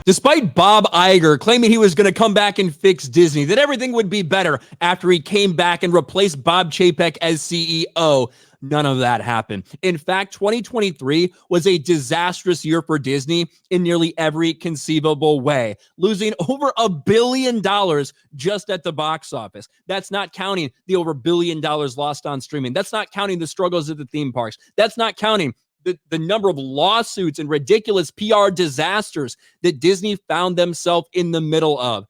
Despite Bob Iger claiming he was going to come back and fix Disney, that everything would be better after he came back and replaced Bob Chapek as CEO, none of that happened. In fact, 2023 was a disastrous year for Disney in nearly every conceivable way, losing over $1 billion just at the box office. That's not counting the over $1 billion lost on streaming. That's not counting the struggles at the theme parks. That's not counting the number of lawsuits and ridiculous PR disasters that Disney found themselves in the middle of.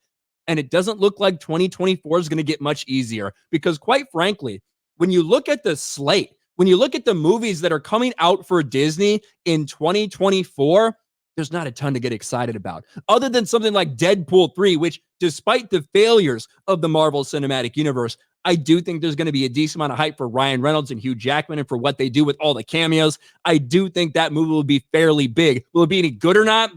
And it doesn't look like 2024 is going to get much easier because, quite frankly, when you look at the slate, when you look at the movies that are coming out for Disney in 2024, there's not a ton to get excited about. Other than something like Deadpool 3, which, despite the failures of the Marvel Cinematic Universe, I do think there's going to be a decent amount of hype for Ryan Reynolds and Hugh Jackman and for what they do with all the cameos. I do think that movie will be fairly big. Will it be any good or not?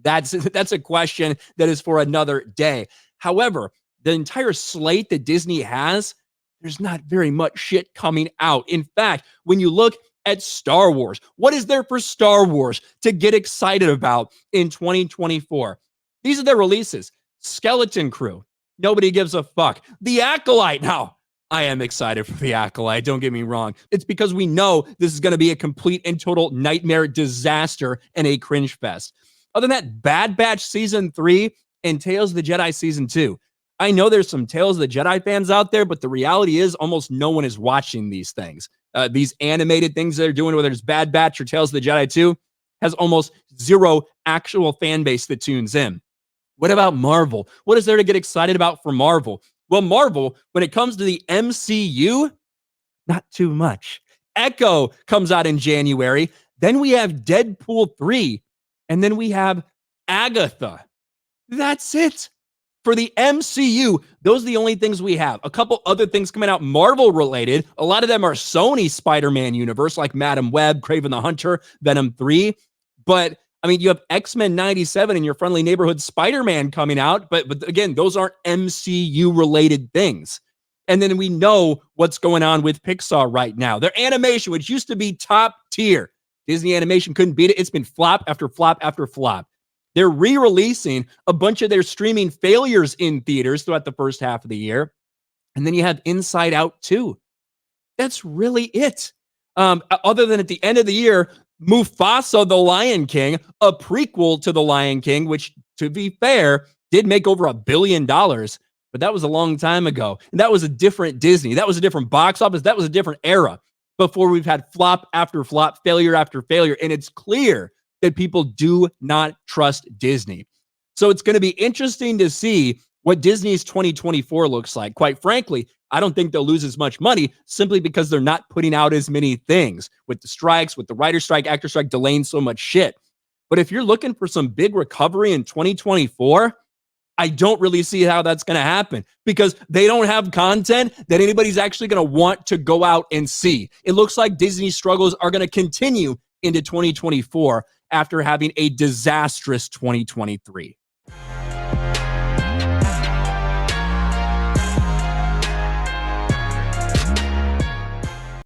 That's a question that is for another day. However, the entire slate that Disney has, there's not very much shit coming out. In fact, when you look at Star Wars, what is there for Star Wars to get excited about in 2024? These are their releases. Skeleton Crew. Nobody gives a fuck. The Acolyte. Now, I am excited for The Acolyte. Don't get me wrong. It's because we know this is going to be a complete and total nightmare disaster and a cringe fest. Other than that, Bad Batch Season 3 and Tales of the Jedi Season 2. I know there's some Tales of the Jedi fans out there, but the reality is almost no one is watching these things. These animated things they're doing, whether it's Bad Batch or Tales of the Jedi 2, has almost zero actual fan base that tunes in. What about Marvel? What is there to get excited about for Marvel? Well, Marvel, when it comes to the MCU, not too much. Echo comes out in January. Then we have Deadpool 3. And then we have Agatha. That's it. For the MCU, those are the only things we have. A couple other things coming out Marvel related. A lot of them are Sony Spider-Man universe, like Madam Web, Kraven the Hunter, Venom 3. But I mean, you have X-Men 97 and your friendly neighborhood Spider-Man coming out. But again, those aren't MCU related things. And then we know what's going on with Pixar right now. Their animation, which used to be top tier. Disney Animation couldn't beat it. It's been flop after flop after flop. They're re-releasing a bunch of their streaming failures in theaters throughout the first half of the year. And then you have Inside Out 2. That's really it. Other than at the end of the year, Mufasa the Lion King, a prequel to The Lion King, which, to be fair, did make over $1 billion. But that was a long time ago. And that was a different Disney. That was a different box office. That was a different era before we've had flop after flop, failure after failure. And it's clear that people do not trust Disney. So it's going to be interesting to see what Disney's 2024 looks like. Quite frankly, I don't think they'll lose as much money simply because they're not putting out as many things with the strikes, with the writer strike, actor strike, delaying so much shit. But if you're looking for some big recovery in 2024, I don't really see how that's going to happen because they don't have content that anybody's actually going to want to go out and see. It looks like Disney's struggles are going to continue into 2024 after having a disastrous 2023.